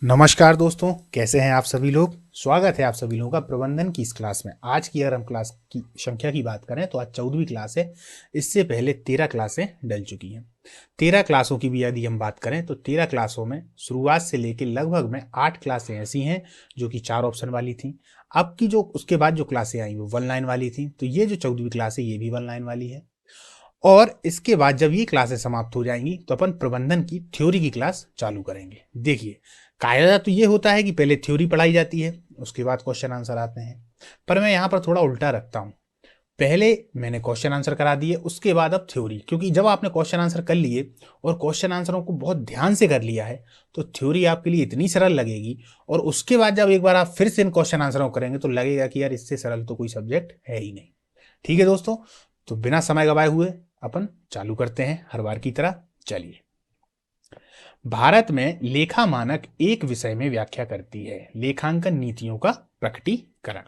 नमस्कार दोस्तों, कैसे हैं आप सभी लोग। स्वागत है आप सभी लोगों का प्रबंधन की इस क्लास में। आज की अगर हम क्लास की संख्या की बात करें तो आज 14वीं क्लास है। इससे पहले 13 क्लासें डल चुकी हैं। 13 क्लासों की भी यदि हम बात करें तो 13 क्लासों में शुरुआत से लेकर लगभग में 8 क्लासें ऐसी हैं जो कि 4 ऑप्शन वाली थी। अब की जो उसके बाद जो क्लासें आई वो 1 लाइन वाली थी। तो ये जो 14वीं क्लास है ये भी 1 लाइन वाली है। और इसके बाद जब ये क्लासें समाप्त हो जाएंगी तो अपन प्रबंधन की थ्योरी की क्लास चालू करेंगे। देखिए, कायदा तो ये होता है कि पहले थ्योरी पढ़ाई जाती है, उसके बाद क्वेश्चन आंसर आते हैं। पर मैं यहाँ पर थोड़ा उल्टा रखता हूँ। पहले मैंने क्वेश्चन आंसर करा दिए, उसके बाद अब थ्योरी। क्योंकि जब आपने क्वेश्चन आंसर कर लिए और क्वेश्चन आंसरों को बहुत ध्यान से कर लिया है तो थ्योरी आपके लिए इतनी सरल लगेगी। और उसके बाद जब एक बार आप फिर से इन क्वेश्चन आंसरों को करेंगे तो लगेगा कि यार इससे सरल तो कोई सब्जेक्ट है ही नहीं। ठीक है दोस्तों, तो बिना समय गवाए हुए अपन चालू करते हैं हर बार की तरह। चलिए, भारत में लेखा मानक एक विषय में व्याख्या करती है लेखांकन नीतियों का प्रकटीकरण।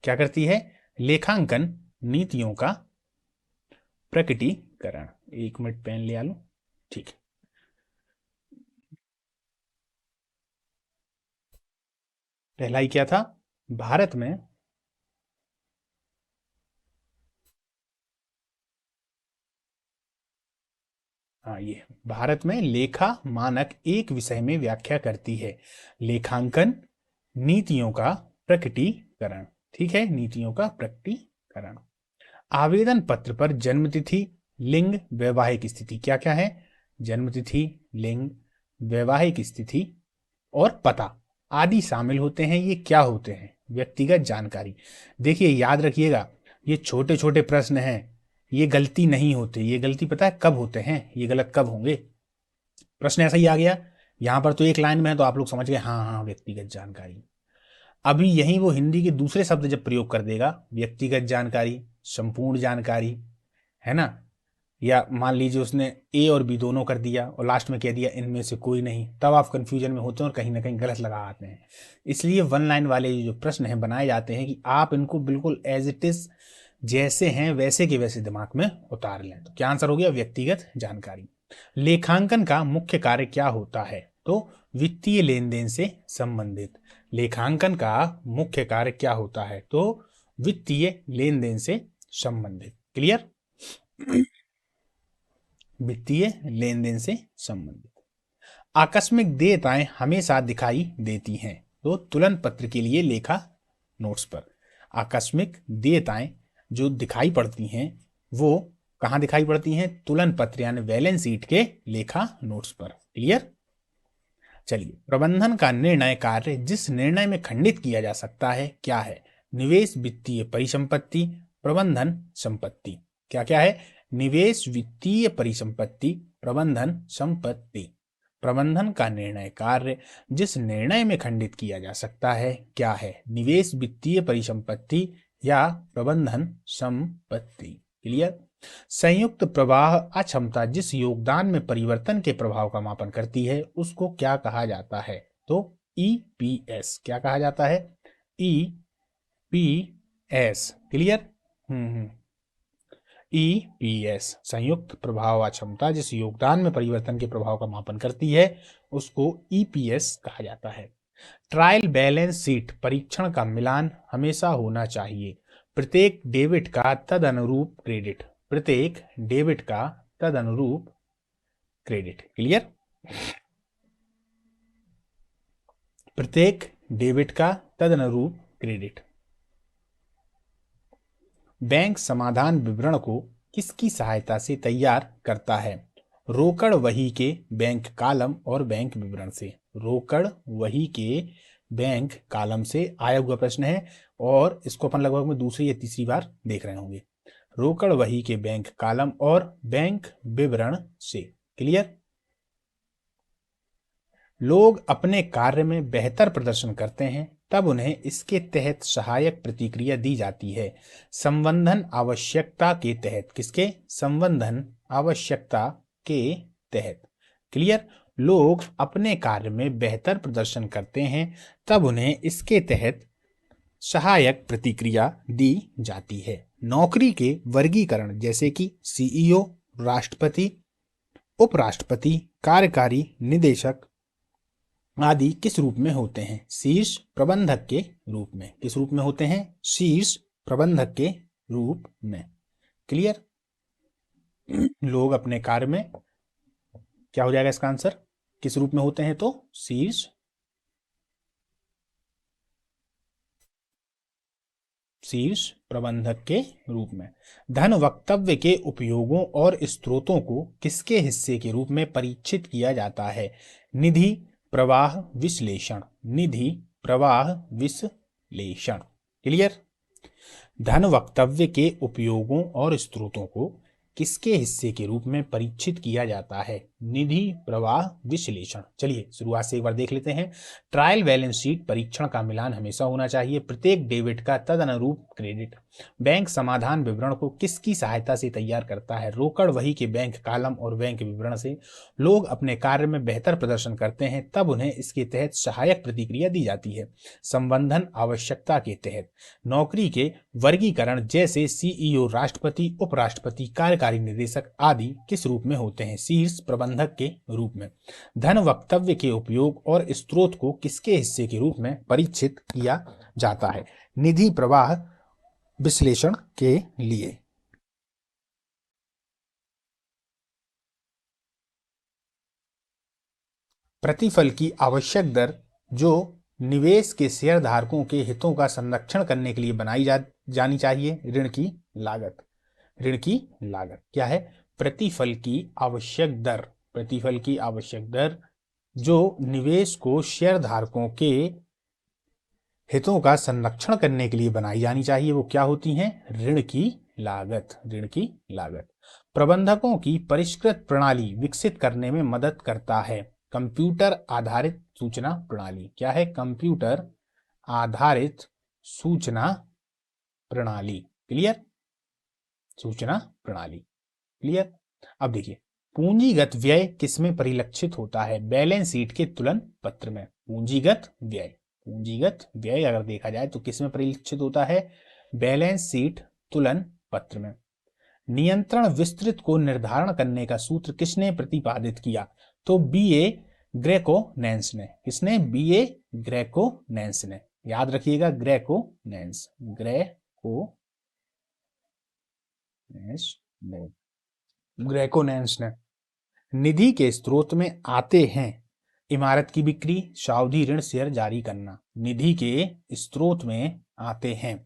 क्या करती है? लेखांकन नीतियों का प्रकटीकरण। 1 मिनट पेन ले आ लूं। ठीक है। पहला ही क्या था? भारत में हाँ, ये भारत में लेखा मानक एक विषय में व्याख्या करती है लेखांकन नीतियों का प्रकटीकरण। ठीक है, नीतियों का प्रकटीकरण। आवेदन पत्र पर जन्म तिथि, लिंग, वैवाहिक स्थिति क्या क्या है? जन्म तिथि, लिंग, वैवाहिक स्थिति और पता आदि शामिल होते हैं। ये क्या होते हैं? व्यक्तिगत जानकारी। देखिए, याद रखिएगा, ये छोटे छोटे प्रश्न हैं। ये गलती नहीं होते। ये गलती पता है कब होते हैं? ये गलत कब होंगे? प्रश्न ऐसा ही आ गया यहां पर तो एक लाइन में है तो आप लोग समझ गए, हाँ हाँ व्यक्तिगत जानकारी। अभी यही वो हिंदी के दूसरे शब्द जब प्रयोग कर देगा, व्यक्तिगत जानकारी, संपूर्ण जानकारी, है ना, या मान लीजिए उसने ए और बी दोनों कर दिया और लास्ट में कह दिया इनमें से कोई नहीं, तब आप कंफ्यूजन में होते हैं और कहीं ना कहीं गलत लगा आते हैं। इसलिए 1 लाइन वाले जो प्रश्न हैं बनाए जाते हैं कि आप इनको बिल्कुल एज इट इज जैसे हैं वैसे के वैसे दिमाग में उतार लें। तो क्या आंसर हो गया? व्यक्तिगत जानकारी। लेखांकन का मुख्य कार्य क्या होता है? तो वित्तीय लेन देन से संबंधित। लेखांकन का मुख्य कार्य क्या होता है? तो वित्तीय लेन देन से संबंधित। क्लियर? वित्तीय लेन देन से संबंधित। आकस्मिक देयताएं हमेशा दिखाई देती हैं तो तुलन पत्र के लिए लेखा नोट्स पर। आकस्मिक देयताएं जो दिखाई पड़ती हैं वो कहाँ दिखाई पड़ती हैं? तुलन पत्र यानी बैलेंस शीट के लेखा नोट्स पर। क्लियर? चलिए, प्रबंधन का निर्णय कार्य जिस निर्णय में खंडित किया जा सकता है क्या है? निवेश, वित्तीय परिसंपत्ति, प्रबंधन संपत्ति। क्या क्या है? निवेश, वित्तीय परिसंपत्ति, प्रबंधन संपत्ति। प्रबंधन का निर्णय कार्य जिस निर्णय में खंडित किया जा सकता है क्या है? निवेश, वित्तीय परिसंपत्ति या प्रबंधन संपत्ति। क्लियर? संयुक्त प्रवाह अक्षमता जिस योगदान में परिवर्तन के प्रभाव का मापन करती है उसको क्या कहा जाता है? तो ईपीएस। क्या कहा जाता है? ईपीएस। क्लियर? ईपीएस, संयुक्त प्रभाव अक्षमता जिस योगदान में परिवर्तन के प्रभाव का मापन करती है उसको ईपीएस कहा जाता है। ट्रायल बैलेंस शीट परीक्षण का मिलान हमेशा होना चाहिए। प्रत्येक डेबिट का तदनुरूप क्रेडिट। प्रत्येक डेबिट का तदनुरूप क्रेडिट। क्लियर? प्रत्येक डेबिट का तदनुरूप क्रेडिट। बैंक समाधान विवरण को किसकी सहायता से तैयार करता है? रोकड़ वही के बैंक कॉलम और बैंक विवरण से। रोकड़ वही के बैंक कॉलम से आया हुआ प्रश्न है और इसको अपन लगभग में दूसरी या तीसरी बार देख रहे होंगे। रोकड़ वही के बैंक कॉलम और बैंक विवरण से। क्लियर? लोग अपने कार्य में बेहतर प्रदर्शन करते हैं तब उन्हें इसके तहत सहायक प्रतिक्रिया दी जाती है। संवर्धन आवश्यकता के तहत। किसके? संवर्धन आवश्यकता के तहत। क्लियर? लोग अपने कार्य में बेहतर प्रदर्शन करते हैं तब उन्हें इसके तहत सहायक प्रतिक्रिया दी जाती है। नौकरी के वर्गीकरण जैसे कि सीईओ, राष्ट्रपति, उपराष्ट्रपति, कार्यकारी निदेशक, आदि किस रूप में होते हैं? शीर्ष प्रबंधक के रूप में। किस रूप में होते हैं? शीर्ष प्रबंधक के रूप में। क्लियर? लोग अपने कार्य में, क्या हो जाएगा इसका आंसर? किस रूप में होते हैं? तो शीर्ष प्रबंधक के रूप में। धन वक्तव्य के उपयोगों और स्रोतों को किसके हिस्से के रूप में परीक्षित किया जाता है? निधि प्रवाह विश्लेषण। निधि प्रवाह विश्लेषण। क्लियर? धन वक्तव्य के उपयोगों और स्रोतों को किसके हिस्से के रूप में परीक्षित किया जाता है? निधि प्रवाह विश्लेषण। चलिए शुरुआत से एक बार देख लेते हैं। ट्रायल बैलेंस शीट परीक्षण का मिलान हमेशा होना चाहिए। प्रत्येक डेबिट का तदनुरूप क्रेडिट बैंक समाधान विवरण को किसकी सहायता से तैयार करता है? रोकड़ वही के बैंक कॉलम और बैंक विवरण से। लोग अपने कार्य में बेहतर प्रदर्शन करते हैं तब उन्हें इसके तहत सहायक प्रतिक्रिया दी जाती है। संबंधन आवश्यकता के तहत नौकरी के वर्गीकरण जैसे सीईओ, राष्ट्रपति, उपराष्ट्रपति, कार्यकारी निदेशक आदि किस रूप में होते हैं? शीर्ष प्रबंधक के रूप में। धन वक्तव्य के उपयोग और स्रोत को किसके हिस्से के रूप में परीक्षित किया जाता है? निधि प्रवाह विश्लेषण के लिए। प्रतिफल की आवश्यक दर जो निवेश के शेयर धारकों के हितों का संरक्षण करने के लिए बनाई जानी चाहिए। ऋण की लागत। ऋण की लागत क्या है? प्रतिफल की आवश्यक दर। प्रतिफल की आवश्यक दर जो निवेश को शेयर धारकों के हितों का संरक्षण करने के लिए बनाई जानी चाहिए, वो क्या होती हैं? ऋण की लागत। ऋण की लागत। प्रबंधकों की परिष्कृत प्रणाली विकसित करने में मदद करता है। कंप्यूटर आधारित सूचना प्रणाली। क्या है? कंप्यूटर आधारित सूचना प्रणाली। क्लियर? सूचना प्रणाली। क्लियर? अब देखिए, पूंजीगत व्यय किसमें परिलक्षित होता है? बैलेंस शीट के तुलन पत्र में। पूंजीगत व्यय। पूंजीगत व्यय अगर देखा जाए तो किसमें परिलक्षित होता है? बैलेंस शीट तुलन पत्र में। नियंत्रण विस्तृत को निर्धारण करने का सूत्र किसने प्रतिपादित किया? तो बीए ग्रेको-नैंस ने। किसने? बीए ग्रेको-नैंस ने। याद रखिएगा, ग्रेको-नैंस। ग्रेको-नैंस ने। निधि के स्रोत में आते हैं इमारत की बिक्री, सावधि ऋण, शेयर जारी करना। निधि के स्रोत में आते हैं।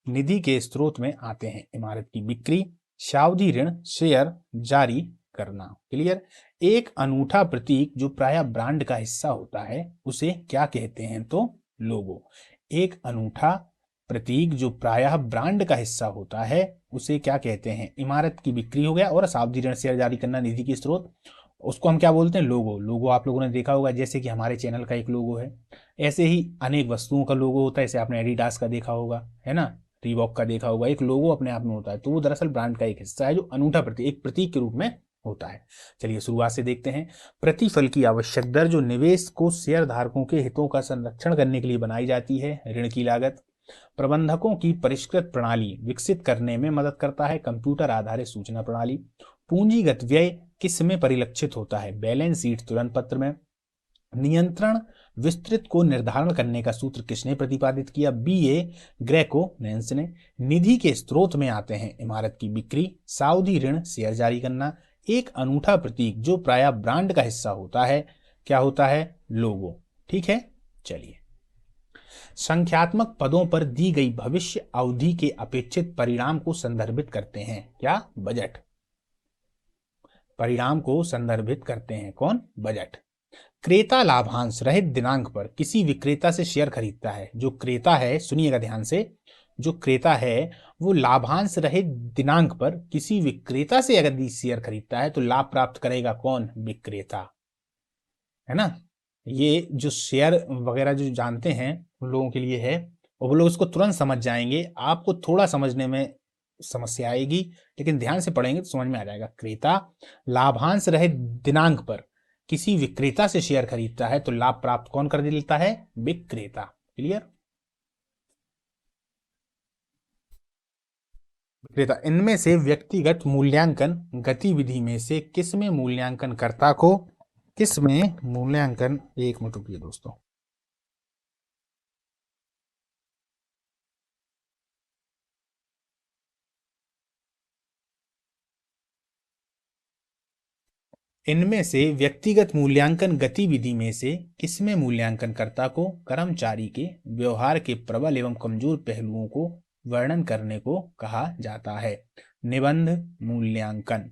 निधि के स्रोत में आते हैं इमारत की बिक्री, सावधि ऋण, शेयर जारी करना। क्लियर? एक अनूठा प्रतीक जो प्रायः ब्रांड का हिस्सा होता है उसे क्या कहते हैं? तो लोगो। एक अनूठा प्रतीक जो प्रायः ब्रांड का हिस्सा होता है उसे क्या कहते हैं? इमारत की बिक्री हो गया, और सावधि ऋण, शेयर जारी करना निधि के स्रोत, उसको हम क्या बोलते हैं? लोगो। लोगो आप लोगों ने देखा होगा, जैसे कि हमारे चैनल का एक लोगो है, ऐसे ही अनेक वस्तुओं का लोगो होता है। जैसे आपने एडिडास का देखा होगा, है ना, रीबॉक का देखा होगा। एक लोगो अपने आप में होता है, तो वो दरअसल ब्रांड का एक हिस्सा है जो अनूठा प्रतीक, एक प्रतीक के रूप में होता है। चलिए शुरुआत से देखते हैं। प्रतिफल की आवश्यक दर जो निवेश को शेयर धारकों के हितों का संरक्षण करने के लिए बनाई जाती है। ऋण की लागत। प्रबंधकों की परिष्कृत प्रणाली विकसित करने में मदद करता है। कंप्यूटर आधारित सूचना प्रणाली। पूंजीगत व्यय किस में परिलक्षित होता है? बैलेंस शीट तुलन पत्र में। नियंत्रण विस्तृत को निर्धारण करने का सूत्र किसने प्रतिपादित किया? बीए ग्रेको-नैंस ने। निधि के स्रोत में आते हैं इमारत की बिक्री, सावधि ऋण, शेयर जारी करना। एक अनूठा प्रतीक जो प्रायः ब्रांड का हिस्सा होता है, क्या होता है? लोगो। ठीक है, चलिए। संख्यात्मक पदों पर दी गई भविष्य अवधि के अपेक्षित परिणाम को संदर्भित करते हैं। क्या? बजट। परिणाम को संदर्भित करते हैं कौन? बजट। क्रेता लाभांश रहित दिनांक पर किसी विक्रेता से शेयर खरीदता है। जो क्रेता है, सुनिएगा ध्यान से, जो क्रेता है वो लाभांश रहित दिनांक पर किसी विक्रेता से अगर शेयर खरीदता है तो लाभ प्राप्त करेगा कौन? विक्रेता, है ना। ये जो शेयर वगैरह जो जानते हैं उन लोगों के लिए है, और वो लोग इसको तुरंत समझ जाएंगे। आपको थोड़ा समझने में समस्या आएगी, लेकिन ध्यान से पढ़ेंगे तो समझ में आ जाएगा। क्रेता लाभांश रहित दिनांक पर किसी विक्रेता से शेयर खरीदता है तो लाभ प्राप्त कौन कर लेता है? विक्रेता। क्लियर? विक्रेता। इनमें से व्यक्तिगत मूल्यांकन गतिविधि में से किसमें मूल्यांकनकर्ता को किस में मूल्यांकन, एक मिनट रुकिए दोस्तों, इनमें से व्यक्तिगत मूल्यांकन गतिविधि में से किसमें मूल्यांकनकर्ता को कर्मचारी के व्यवहार के प्रबल एवं कमजोर पहलुओं को वर्णन करने को कहा जाता है? निबंध मूल्यांकन।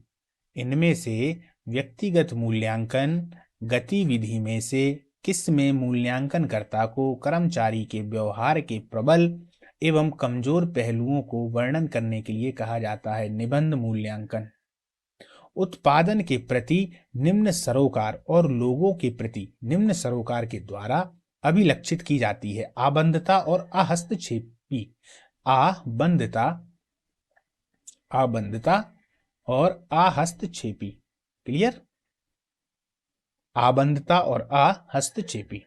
इनमें से व्यक्तिगत मूल्यांकन गतिविधि में से किसमें मूल्यांकनकर्ता को कर्मचारी के व्यवहार के प्रबल एवं कमजोर पहलुओं को वर्णन करने के लिए कहा जाता है? निबंध मूल्यांकन। उत्पादन के प्रति निम्न सरोकार और लोगों के प्रति निम्न सरोकार के द्वारा अभिलक्षित की जाती है आबंधता और अहस्तक्षेपी आबंधता आबंधता और अहस्तक्षेपी। क्लियर? आबंधता और अहस्तक्षेपी।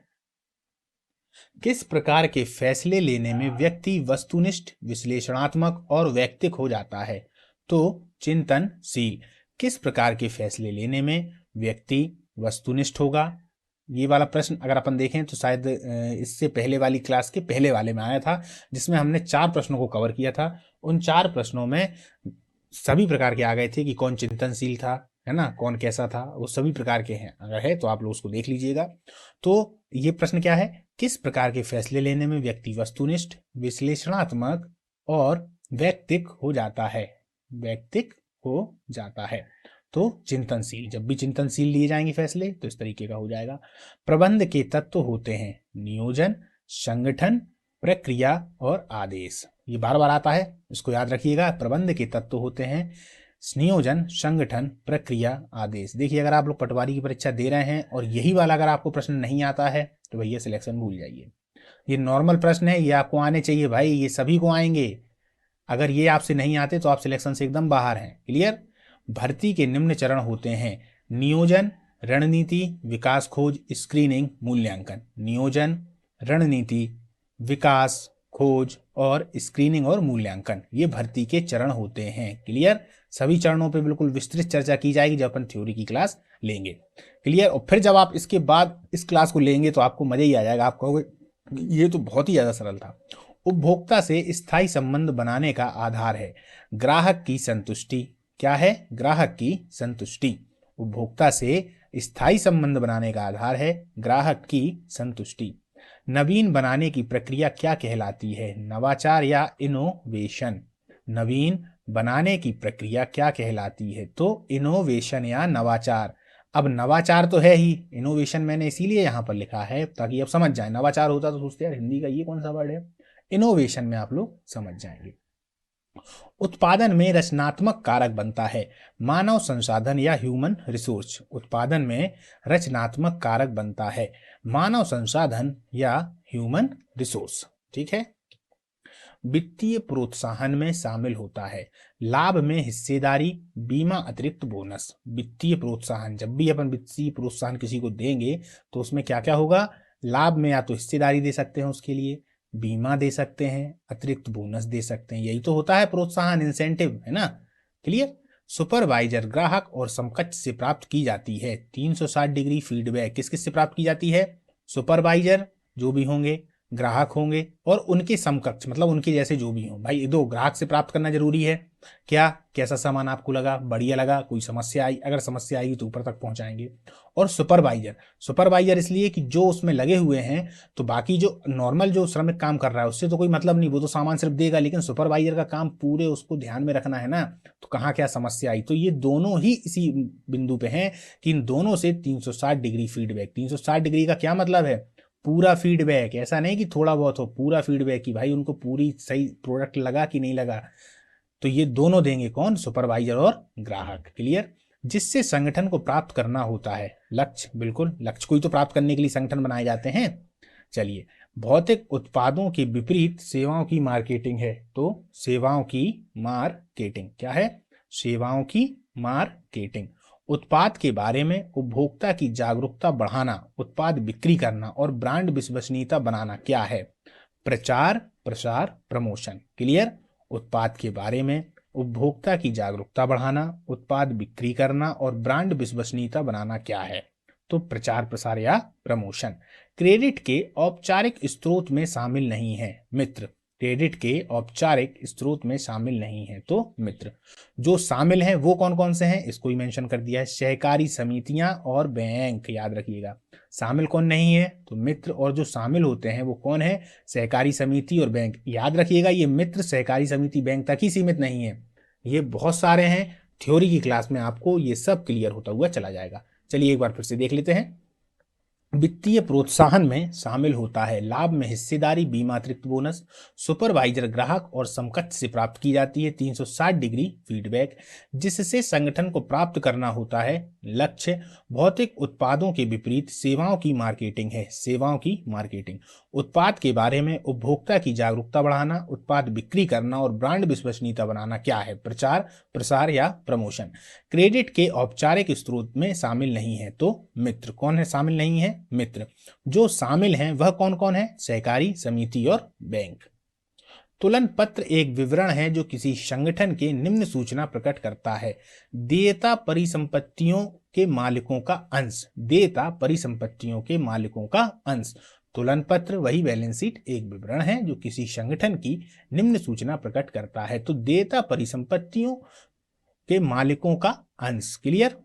किस प्रकार के फैसले लेने में व्यक्ति वस्तुनिष्ठ, विश्लेषणात्मक और वैयक्तिक हो जाता है? तो चिंतनशील। किस प्रकार के फैसले लेने में व्यक्ति वस्तुनिष्ठ होगा? ये वाला प्रश्न अगर अपन देखें तो शायद इससे पहले वाली क्लास के पहले वाले में आया था, जिसमें हमने 4 प्रश्नों को कवर किया था। उन 4 प्रश्नों में सभी प्रकार के आ गए थे कि कौन चिंतनशील था, है ना, कौन कैसा था, वो सभी प्रकार के हैं। अगर है तो आप लोग उसको देख लीजिएगा। तो ये प्रश्न क्या है? किस प्रकार के फैसले लेने में व्यक्ति वस्तुनिष्ठ, विश्लेषणात्मक और वैयक्तिक हो जाता है? वैयक्तिक हो जाता है। तो चिंतनशील। जब भी चिंतनशील लिए जाएंगे फैसले तो इस तरीके का हो जाएगा। प्रबंध के तत्व होते हैं नियोजन, संगठन, प्रक्रिया और आदेश। ये बार बार आता है, इसको याद रखिएगा। प्रबंध के तत्व होते हैं नियोजन, संगठन, प्रक्रिया, आदेश। देखिए, अगर आप लोग पटवारी की परीक्षा दे रहे हैं और यही वाला अगर आपको प्रश्न नहीं आता है तो भैया सिलेक्शन भूल जाइए। ये नॉर्मल प्रश्न है, ये आपको आने चाहिए भाई, ये सभी को आएंगे। अगर ये आपसे नहीं आते तो आप सिलेक्शन से एकदम बाहर हैं। क्लियर? भर्ती के निम्न चरण होते हैं नियोजन, रणनीति, विकास खोज, स्क्रीनिंग, मूल्यांकन। नियोजन, रणनीति, विकास खोज और स्क्रीनिंग और मूल्यांकन, ये भर्ती के चरण होते हैं। क्लियर? सभी चरणों पे बिल्कुल विस्तृत चर्चा की जाएगी जब अपन थ्योरी की क्लास लेंगे। क्लियर? और फिर जब आप इसके बाद इस क्लास को लेंगे तो आपको मजा ही आ जाएगा। आप कहोगे ये तो बहुत ही ज्यादा सरल था। उपभोक्ता से स्थायी संबंध बनाने का आधार है ग्राहक की संतुष्टि। क्या है? ग्राहक की संतुष्टि। उपभोक्ता से स्थायी संबंध बनाने का आधार है ग्राहक की संतुष्टि। नवीन बनाने की प्रक्रिया क्या कहलाती है? नवाचार या इनोवेशन। नवीन बनाने की प्रक्रिया क्या कहलाती है? तो इनोवेशन या नवाचार। अब नवाचार तो है ही, इनोवेशन मैंने इसीलिए यहां पर लिखा है ताकि आप समझ जाए। नवाचार होता तो सोचते यार हिंदी का ये कौन सा वर्ड है, इनोवेशन में आप लोग समझ जाएंगे। उत्पादन में रचनात्मक कारक बनता है मानव संसाधन या ह्यूमन रिसोर्स। उत्पादन में रचनात्मक कारक बनता है मानव संसाधन या ह्यूमन रिसोर्स। ठीक है? वित्तीय प्रोत्साहन में शामिल होता है लाभ में हिस्सेदारी, बीमा, अतिरिक्त बोनस। वित्तीय प्रोत्साहन, जब भी अपन वित्तीय प्रोत्साहन किसी को देंगे तो उसमें क्या क्या होगा? लाभ में या तो हिस्सेदारी दे सकते हैं उसके लिए, बीमा दे सकते हैं, अतिरिक्त बोनस दे सकते हैं। यही तो होता है प्रोत्साहन, इंसेंटिव, है ना? क्लियर? सुपरवाइजर ग्राहक और समकक्ष से प्राप्त की जाती है 360 डिग्री फीडबैक। किस किस से प्राप्त की जाती है? सुपरवाइजर जो भी होंगे, ग्राहक होंगे और उनके समकक्ष मतलब उनके जैसे जो भी हों। भाई दो, ग्राहक से प्राप्त करना जरूरी है। क्या कैसा सामान आपको लगा, बढ़िया लगा, कोई समस्या आई, अगर समस्या आएगी तो ऊपर तक पहुंचाएंगे। और सुपरवाइजर, सुपरवाइजर इसलिए कि जो उसमें लगे हुए हैं तो बाकी जो नॉर्मल जो श्रमिक काम कर रहा है उससे तो कोई मतलब नहीं, वो तो सामान सिर्फ देगा, लेकिन सुपरवाइजर का काम पूरे उसको ध्यान में रखना है ना, तो कहाँ क्या समस्या आई। तो ये दोनों ही इसी बिंदु पे हैं कि इन दोनों से 360 डिग्री फीडबैक। 360 डिग्री का क्या मतलब है? पूरा फीडबैक, ऐसा नहीं कि थोड़ा बहुत हो, पूरा फीडबैक कि भाई उनको पूरी सही प्रोडक्ट लगा कि नहीं लगा। तो ये दोनों देंगे कौन? सुपरवाइजर और ग्राहक। क्लियर? जिससे संगठन को प्राप्त करना होता है लक्ष्य। बिल्कुल, लक्ष्य को ही तो प्राप्त करने के लिए संगठन बनाए जाते हैं। चलिए, भौतिक उत्पादों के विपरीत सेवाओं की मार्केटिंग है। तो सेवाओं की मार्केटिंग क्या है? सेवाओं की मार्केटिंग। उत्पाद के बारे में उपभोक्ता की जागरूकता बढ़ाना, उत्पाद बिक्री करना और ब्रांड विश्वसनीयता बनाना क्या है? प्रचार, प्रसार, प्रमोशन। क्लियर? उत्पाद के बारे में उपभोक्ता की जागरूकता बढ़ाना, उत्पाद बिक्री करना और ब्रांड विश्वसनीयता बनाना क्या है? तो प्रचार प्रसार या प्रमोशन। क्रेडिट के औपचारिक स्रोत में शामिल नहीं है मित्र। क्रेडिट के औपचारिक स्रोत में शामिल नहीं है तो मित्र। जो शामिल हैं वो कौन कौन से हैं, इसको ही मेंशन कर दिया है, सहकारी समितियां और बैंक, याद रखिएगा। शामिल कौन नहीं है तो मित्र, और जो शामिल होते हैं वो कौन है, सहकारी समिति और बैंक। याद रखिएगा ये मित्र सहकारी समिति बैंक तक ही सीमित नहीं है, ये बहुत सारे हैं। थ्योरी की क्लास में आपको ये सब क्लियर होता हुआ चला जाएगा। चलिए एक बार फिर से देख लेते हैं। वित्तीय प्रोत्साहन में शामिल होता है लाभ में हिस्सेदारी, बीमाकृत बोनस, सुपरवाइजर ग्राहक और समकक्ष से प्राप्त की जाती है 360 डिग्री फीडबैक, जिससे संगठन को प्राप्त करना होता है लक्ष्य। भौतिक उत्पादों के विपरीत सेवाओं की मार्केटिंग है, सेवाओं की मार्केटिंग। उत्पाद के बारे में उपभोक्ता की जागरूकता बढ़ाना, उत्पाद बिक्री करना और ब्रांड विश्वसनीयता बनाना क्या है, प्रचार प्रसार या प्रमोशन। क्रेडिट के औपचारिक स्रोत में शामिल नहीं है तो मित्र। कौन है शामिल नहीं है, मित्र। जो शामिल हैं वह कौन कौन है, सहकारी समिति और बैंक। तुलन पत्र एक विवरण है जो किसी संगठन के निम्न सूचना प्रकट करता है। देयता परिसंपत्तियों के मालिकों का अंश, देयता परिसंपत्तियों के मालिकों का अंश। तुलन पत्र वही बैलेंस शीट एक विवरण है जो किसी संगठन की निम्न सूचना प्रकट करता है, तो देयता परिसंपत्तियों के मालिकों का अंश। क्लियर।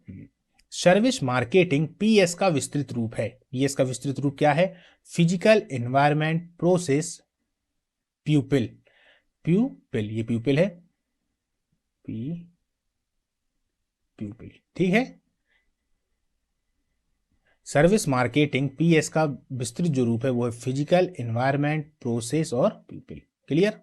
सर्विस मार्केटिंग पीएस का विस्तृत रूप है। पीएस का विस्तृत रूप क्या है, फिजिकल, एनवायरमेंट, प्रोसेस, प्यूपिल। प्यूपिल, ये प्यूपिल है, प्यूपिल, ठीक है। सर्विस मार्केटिंग पीएस का विस्तृत जो रूप है वो है फिजिकल, एनवायरमेंट, प्रोसेस और प्यूपिल। क्लियर।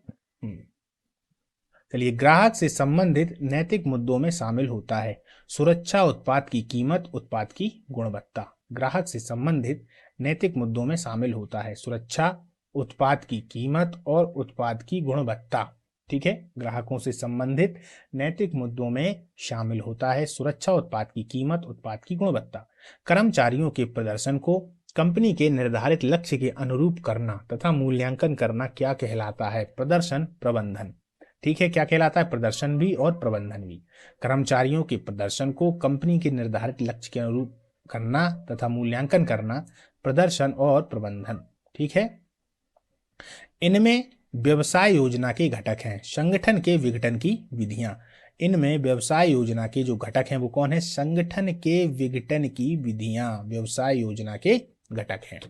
चलिए, ग्राहक से संबंधित नैतिक मुद्दों में शामिल होता है सुरक्षा, उत्पाद की कीमत, उत्पाद की गुणवत्ता। ग्राहक से संबंधित नैतिक मुद्दों में शामिल होता है सुरक्षा, उत्पाद की कीमत और उत्पाद की गुणवत्ता। ठीक है, ग्राहकों से संबंधित नैतिक मुद्दों में शामिल होता है सुरक्षा, उत्पाद की कीमत, उत्पाद की गुणवत्ता। कर्मचारियों के प्रदर्शन को कंपनी के निर्धारित लक्ष्य के अनुरूप करना तथा मूल्यांकन करना क्या कहलाता है, प्रदर्शन प्रबंधन। ठीक है, क्या कहलाता है, प्रदर्शन भी और प्रबंधन भी। कर्मचारियों के प्रदर्शन को कंपनी के निर्धारित लक्ष्य के अनुरूप करना तथा मूल्यांकन करना, प्रदर्शन और प्रबंधन। ठीक है। इनमें व्यवसाय योजना के घटक हैं संगठन के विघटन की विधियां। इनमें व्यवसाय योजना के जो घटक हैं वो कौन है, संगठन के विघटन की विधियां व्यवसाय योजना के घटक हैं।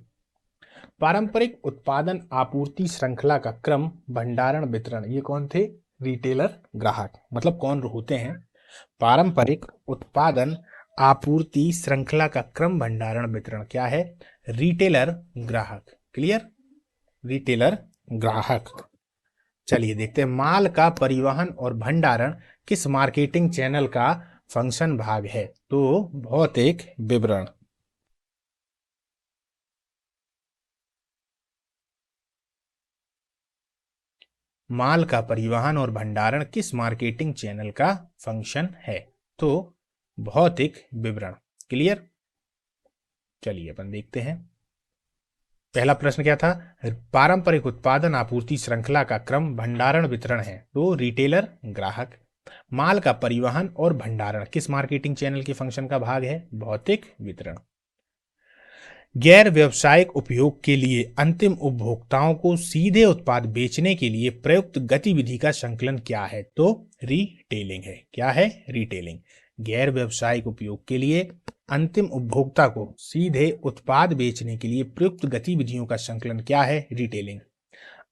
पारंपरिक उत्पादन आपूर्ति श्रृंखला का क्रम, भंडारण, वितरण, ये कौन थे, रिटेलर, ग्राहक। मतलब कौन होते हैं, पारंपरिक उत्पादन आपूर्ति श्रृंखला का क्रम, भंडारण, वितरण क्या है, रिटेलर, ग्राहक। क्लियर, रिटेलर, ग्राहक। चलिए देखते हैं, माल का परिवहन और भंडारण किस मार्केटिंग चैनल का फंक्शन भाग है, तो भौतिक विवरण। माल का परिवहन और भंडारण किस मार्केटिंग चैनल का फंक्शन है, तो भौतिक विवरण। क्लियर। चलिए अपन देखते हैं, पहला प्रश्न क्या था, पारंपरिक उत्पादन आपूर्ति श्रृंखला का क्रम, भंडारण, वितरण है, तो रिटेलर, ग्राहक। माल का परिवहन और भंडारण किस मार्केटिंग चैनल के फंक्शन का भाग है, भौतिक वितरण। गैर व्यावसायिक उपयोग के लिए अंतिम उपभोक्ताओं को सीधे उत्पाद बेचने के लिए प्रयुक्त गतिविधि का संकलन क्या है, तो रिटेलिंग है। क्या है, रिटेलिंग। गैर व्यावसायिक उपयोग के लिए अंतिम उपभोक्ता को सीधे उत्पाद बेचने के लिए प्रयुक्त गतिविधियों का संकलन क्या है, रिटेलिंग।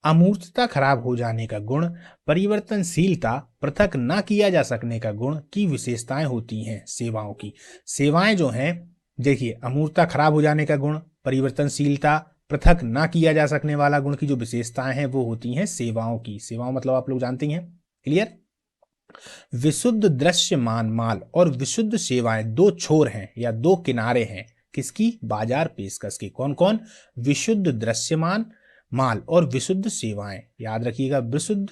अमूर्तता, खराब हो जाने का गुण, परिवर्तनशीलता, पृथक न किया जा सकने का गुण की विशेषताएं होती हैं सेवाओं की। सेवाएं जो हैं, देखिए, अमूर्तता, खराब हो जाने का गुण, परिवर्तनशीलता, पृथक ना किया जा सकने वाला गुण की जो विशेषताएं हैं वो होती हैं सेवाओं की। सेवाओं मतलब आप लोग जानते हैं। क्लियर। विशुद्ध दृश्यमान माल और विशुद्ध सेवाएं दो छोर हैं या दो किनारे हैं किसकी, बाजार पेशकश के। कौन कौन, विशुद्ध दृश्यमान माल और विशुद्ध सेवाएं। याद रखिएगा, विशुद्ध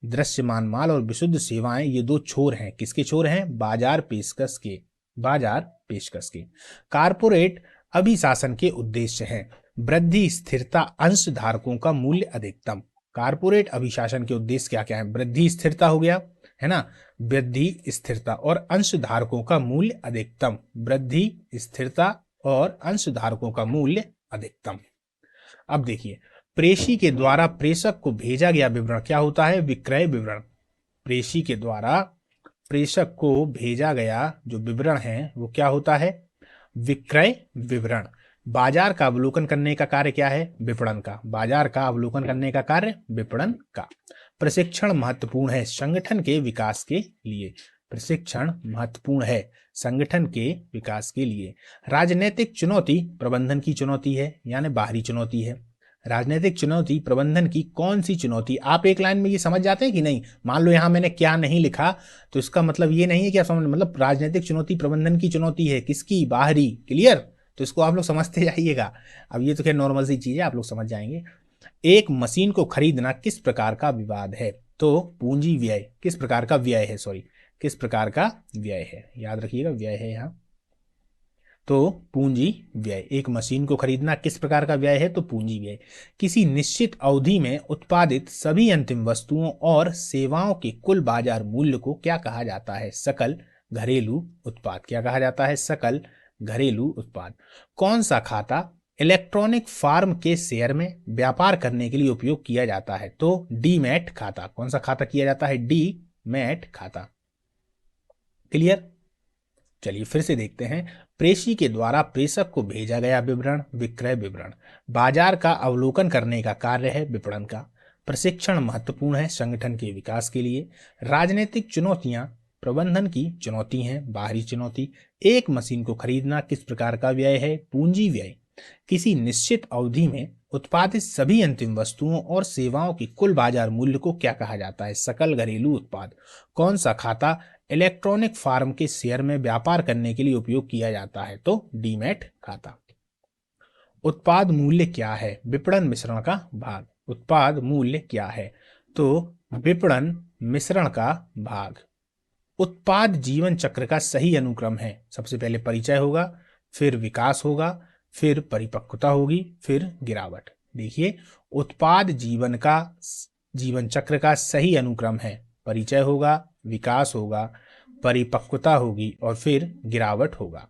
दृश्यमान माल और विशुद्ध सेवाएं ये दो छोर हैं, किसके छोर हैं, बाजार पेशकश के, बाजार पेशकश के। कारपोरेट अभिशासन के उद्देश्य हैं वृद्धि, स्थिरता, अंश धारकों का मूल्य अधिकतम। कारपोरेट अभिशासन के उद्देश्य क्या क्या है, वृद्धि, स्थिरता हो गया है ना, वृद्धि, स्थिरता और अंश धारकों का मूल्य अधिकतम। वृद्धि, स्थिरता और अंशधारकों का मूल्य अधिकतम। अब देखिए, प्रेषी के द्वारा प्रेषक को भेजा गया विवरण क्या होता है? विक्रय विवरण। प्रेषी के द्वारा प्रेषक को भेजा गया जो विवरण है वो क्या होता है? विक्रय विवरण। बाजार का अवलोकन करने का कार्य क्या है? विपणन का। बाजार का अवलोकन करने का कार्य विपणन का। प्रशिक्षण महत्वपूर्ण है संगठन के विकास के लिए। प्रशिक्षण महत्वपूर्ण है संगठन के विकास के लिए। राजनीतिक चुनौती प्रबंधन की चुनौती है, यानी बाहरी चुनौती है। राजनीतिक चुनौती प्रबंधन की कौन सी चुनौती? आप एक लाइन में ये समझ जाते हैं कि नहीं? मान लो यहां मैंने क्या नहीं लिखा तो इसका मतलब ये नहीं है कि आप समझ, मतलब राजनीतिक चुनौती प्रबंधन की चुनौती है, किसकी? बाहरी। क्लियर? तो इसको आप लोग समझते जाइएगा। अब ये तो खैर नॉर्मल सी चीज है, आप लोग समझ जाएंगे। एक मशीन को खरीदना किस प्रकार का विवाद है? तो पूंजी व्यय। किस प्रकार का व्यय है? सॉरी, किस प्रकार का व्यय है? याद रखिएगा, व्यय है यहां। तो पूंजी व्यय। एक मशीन को खरीदना किस प्रकार का व्यय है? तो पूंजी व्यय। किसी निश्चित अवधि में उत्पादित सभी अंतिम वस्तुओं और सेवाओं के कुल बाजार मूल्य को क्या कहा जाता है? सकल घरेलू उत्पाद। क्या कहा जाता है? सकल घरेलू उत्पाद। कौन सा खाता इलेक्ट्रॉनिक फार्म के शेयर में व्यापार करने के लिए उपयोग किया जाता है? तो डीमैट खाता। कौन सा खाता किया जाता है? डीमैट खाता। क्लियर? चलिए फिर से देखते हैं। प्रेषी के द्वारा प्रेषक को भेजा गया विवरण विक्रय विवरण। बाजार का अवलोकन करने का कार्य है विपणन का। प्रशिक्षण महत्वपूर्ण है संगठन के विकास के लिए। राजनीतिक चुनौतियां प्रबंधन की चुनौती हैं, बाहरी चुनौती। एक मशीन को खरीदना किस प्रकार का व्यय है? पूंजी व्यय। किसी निश्चित अवधि में उत्पादित सभी अंतिम वस्तुओं और सेवाओं के कुल बाजार मूल्य को क्या कहा जाता है? सकल घरेलू उत्पाद। कौन सा खाता इलेक्ट्रॉनिक फार्म के शेयर में व्यापार करने के लिए उपयोग किया जाता है? तो डीमैट खाता। उत्पाद मूल्य क्या है? विपणन मिश्रण का भाग। उत्पाद मूल्य क्या है? तो विपणन मिश्रण का भाग। उत्पाद जीवन चक्र का सही अनुक्रम है। सबसे पहले परिचय होगा, फिर विकास होगा, फिर परिपक्वता होगी, फिर गिरावट। देखिए, उत्पाद जीवन चक्र का सही अनुक्रम है। परिचय होगा, विकास होगा, परिपक्वता होगी और फिर गिरावट होगा।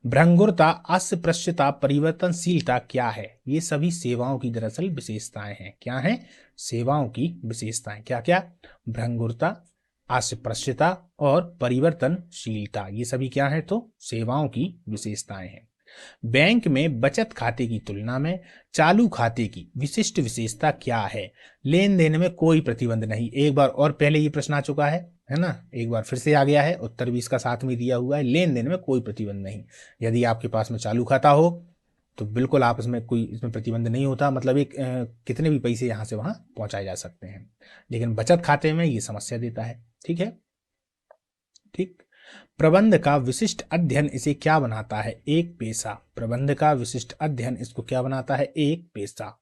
भंगुरता, अस्पृश्यता, परिवर्तनशीलता क्या है? ये सभी सेवाओं की दरअसल विशेषताएं हैं। क्या हैं? सेवाओं की विशेषताएं। क्या क्या? भंगुरता, अस्पृश्यता और परिवर्तनशीलता, ये सभी क्या है? तो सेवाओं की विशेषताएं हैं। बैंक में बचत खाते की तुलना में चालू खाते की विशिष्ट विशेषता क्या है? लेन देन में कोई प्रतिबंध नहीं। एक बार और पहले ये प्रश्न आ चुका है ना? एक बार फिर से आ गया है, उत्तर भी इसका साथ में दिया हुआ है। लेन देन में कोई प्रतिबंध नहीं। यदि आपके पास में चालू खाता हो तो बिल्कुल आप इसमें प्रतिबंध नहीं होता, मतलब एक कितने भी पैसे यहां से वहां पहुंचाए जा सकते हैं। लेकिन बचत खाते में ये समस्या देता है। ठीक है, ठीक। प्रबंध का विशिष्ट अध्ययन इसे क्या बनाता है? एक पेशा। प्रबंध का विशिष्ट अध्ययन इसको क्या बनाता है? एक पेशा।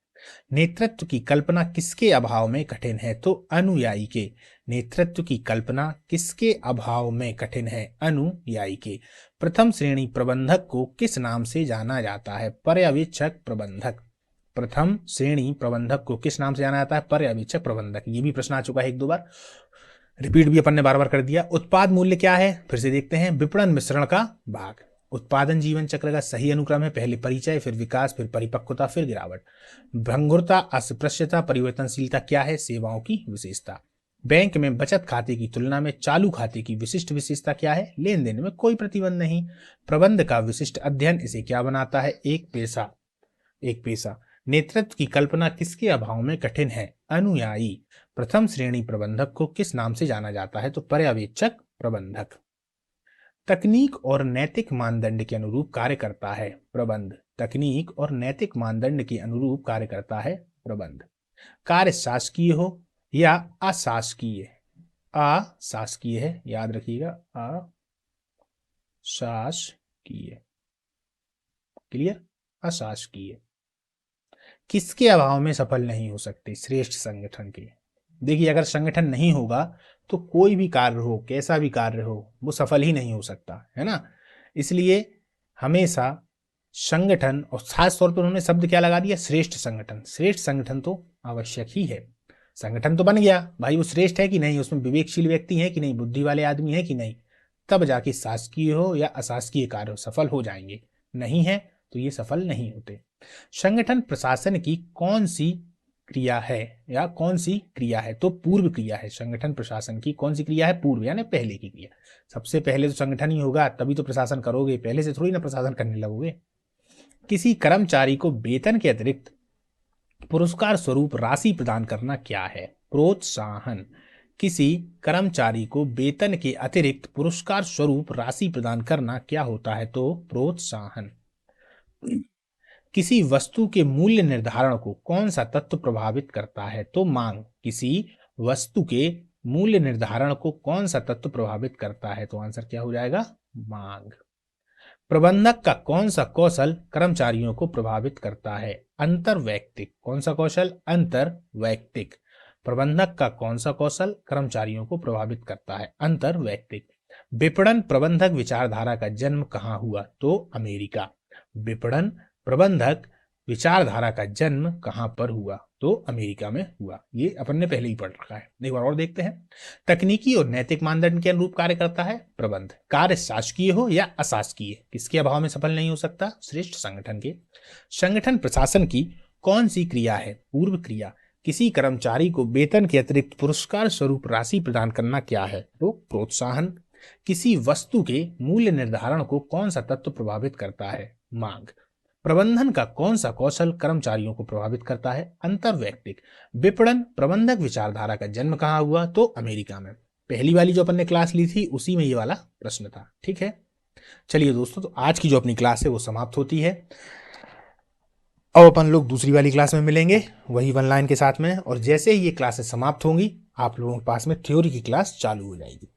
नेतृत्व की कल्पना किसके अभाव में कठिन है? तो अनुयायी के। नेतृत्व की कल्पना किसके अभाव में कठिन है? अनुयायी के। प्रथम श्रेणी प्रबंधक को किस नाम से जाना जाता है? पर्यवेक्षक प्रबंधक। प्रथम श्रेणी प्रबंधक को किस नाम से जाना जाता है? पर्यवेक्षक प्रबंधक। ये भी प्रश्न आ चुका है एक दो बार, रिपीट भी अपन ने बार बार कर दिया। उत्पाद मूल्य क्या है? फिर से देखते हैं। विपणन मिश्रण का भाग। उत्पादन जीवन चक्र का सही अनुक्रम है। पहले परिचय, फिर विकास, फिर परिपक्वता, फिर गिरावट। भंगुरता, अस्पृश्यता, परिवर्तनशीलता क्या है? सेवाओं की विशेषता। बैंक में बचत खाते की तुलना में चालू खाते की विशिष्ट विशेषता क्या है? लेन देन में कोई प्रतिबंध नहीं। प्रबंध का विशिष्ट अध्ययन इसे क्या बनाता है? एक पेशा। एक पेशा। नेतृत्व की कल्पना किसके अभाव में कठिन है? अनुयायी। प्रथम श्रेणी प्रबंधक को किस नाम से जाना जाता है? तो पर्यवेक्षक प्रबंधक। तकनीक और नैतिक मानदंड के अनुरूप कार्य करता है प्रबंध। तकनीक और नैतिक मानदंड के अनुरूप कार्य करता है प्रबंध। कार्य शासकीय हो या अशासकीय? अशासकीय है, याद रखिएगा, अशासकीय। क्लियर? अशासकीय। किसके अभाव में सफल नहीं हो सकते? श्रेष्ठ संगठन के। देखिए, अगर संगठन नहीं होगा तो कोई भी कार्य हो, कैसा भी कार्य हो, वो सफल ही नहीं हो सकता, है ना? इसलिए हमेशा संगठन, और खास तौर पर उन्होंने शब्द क्या लगा दिया? श्रेष्ठ संगठन। श्रेष्ठ संगठन तो आवश्यक ही है। संगठन तो बन गया भाई, वो श्रेष्ठ है कि नहीं, उसमें विवेकशील व्यक्ति है कि नहीं, बुद्धि वाले आदमी है कि नहीं, तब जाके शासकीय हो या अशासकीय कार्य हो, सफल हो जाएंगे। नहीं है तो ये सफल नहीं होते। संगठन प्रशासन की कौन सी क्रिया है या कौन सी क्रिया है? तो पूर्व क्रिया है। संगठन प्रशासन की कौन सी क्रिया है? पूर्व यानी पहले की क्रिया। सबसे पहले तो संगठन ही होगा, तभी तो प्रशासन करोगे, पहले से थोड़ी ना प्रशासन करने लगोगे। किसी कर्मचारी को वेतन के अतिरिक्त पुरस्कार स्वरूप राशि प्रदान करना क्या है? प्रोत्साहन। किसी कर्मचारी को वेतन के अतिरिक्त पुरस्कार स्वरूप राशि प्रदान करना क्या होता है? तो प्रोत्साहन। किसी वस्तु के मूल्य निर्धारण को कौन सा तत्व प्रभावित करता है? तो मांग। किसी वस्तु के मूल्य निर्धारण को कौन सा तत्व प्रभावित करता है? तो आंसर क्या हो जाएगा? मांग। प्रबंधक का कौन सा कौशल कर्मचारियों को प्रभावित करता है? अंतरवैयक्तिक। कौन सा कौशल? अंतरवैयक्तिक। प्रबंधक का कौन सा कौशल कर्मचारियों को प्रभावित करता है? अंतरवैयक्तिक। विपणन प्रबंधक विचारधारा का जन्म कहाँ हुआ? तो अमेरिका। विपणन प्रबंधक विचारधारा का जन्म कहां पर हुआ? तो अमेरिका में हुआ। ये अपन ने पहले ही पढ़ रखा है, एक बार और देखते हैं। तकनीकी और नैतिक मानदंड के अनुरूप कार्य करता है प्रबंध। कार्य शासकीय हो या अशासकीय, किसके अभाव में सफल नहीं हो सकता? श्रेष्ठ संगठन के। संगठन प्रशासन की कौन सी क्रिया है? पूर्व क्रिया। किसी कर्मचारी को वेतन के अतिरिक्त पुरस्कार स्वरूप राशि प्रदान करना क्या है? तो प्रोत्साहन। किसी वस्तु के मूल्य निर्धारण को कौन सा तत्व प्रभावित करता है? मांग। प्रबंधन का कौन सा कौशल कर्मचारियों को प्रभावित करता है? अंतरवैयक्तिक। विपणन प्रबंधक विचारधारा का जन्म कहाँ हुआ? तो अमेरिका में। पहली वाली जो अपन ने क्लास ली थी उसी में ये वाला प्रश्न था। ठीक है, चलिए दोस्तों, तो आज की जो अपनी क्लास है वो समाप्त होती है। अब अपन लोग दूसरी वाली क्लास में मिलेंगे वही वन लाइन के साथ में, और जैसे ही ये क्लासेस समाप्त होंगी आप लोगों के पास में थ्योरी की क्लास चालू हो जाएगी।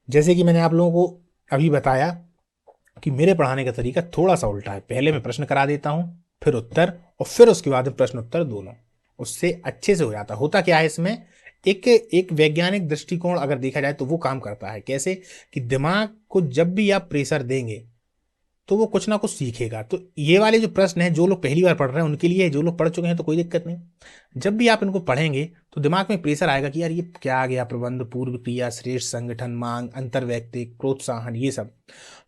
जैसे कि मैंने आप लोगों को अभी बताया कि मेरे पढ़ाने का तरीका थोड़ा सा उल्टा है। पहले मैं प्रश्न करा देता हूं, फिर उत्तर, और फिर उसके बाद प्रश्न उत्तर दोनों। उससे अच्छे से हो जाता। होता क्या है इसमें, एक वैज्ञानिक दृष्टिकोण अगर देखा जाए तो वो काम करता है। कैसे कि दिमाग को जब भी आप प्रेशर देंगे तो वो कुछ ना कुछ सीखेगा। तो ये वाले जो प्रश्न हैं जो लोग पहली बार पढ़ रहे हैं उनके लिए, जो लोग पढ़ चुके हैं तो कोई दिक्कत नहीं। जब भी आप इनको पढ़ेंगे तो दिमाग में प्रेशर आएगा कि यार ये क्या आ गया, प्रबंध, पूर्व क्रिया, श्रेष्ठ संगठन, मांग, अंतरवैयक्तिक, प्रोत्साहन, ये सब।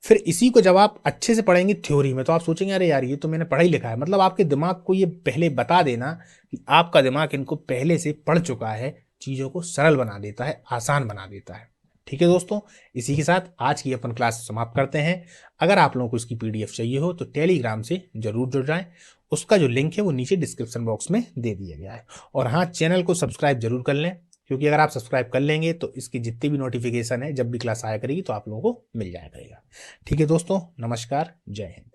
फिर इसी को जब आप अच्छे से पढ़ेंगे थ्योरी में तो आप सोचेंगे अरे यार ये तो मैंने पढ़ा ही लिखा है। मतलब आपके दिमाग को ये पहले बता देना कि आपका दिमाग इनको पहले से पढ़ चुका है, चीज़ों को सरल बना देता है, आसान बना देता है। ठीक है दोस्तों, इसी के साथ आज की अपन क्लास समाप्त करते हैं। अगर आप लोगों को इसकी पीडीएफ चाहिए हो तो टेलीग्राम से जरूर जुड़ जाएं। उसका जो लिंक है वो नीचे डिस्क्रिप्शन बॉक्स में दे दिया गया है। और हाँ, चैनल को सब्सक्राइब जरूर कर लें, क्योंकि अगर आप सब्सक्राइब कर लेंगे तो इसकी जितनी भी नोटिफिकेशन है जब भी क्लास आया करेगी तो आप लोगों को मिल जाया करेगा। ठीक है दोस्तों, नमस्कार, जय हिंद।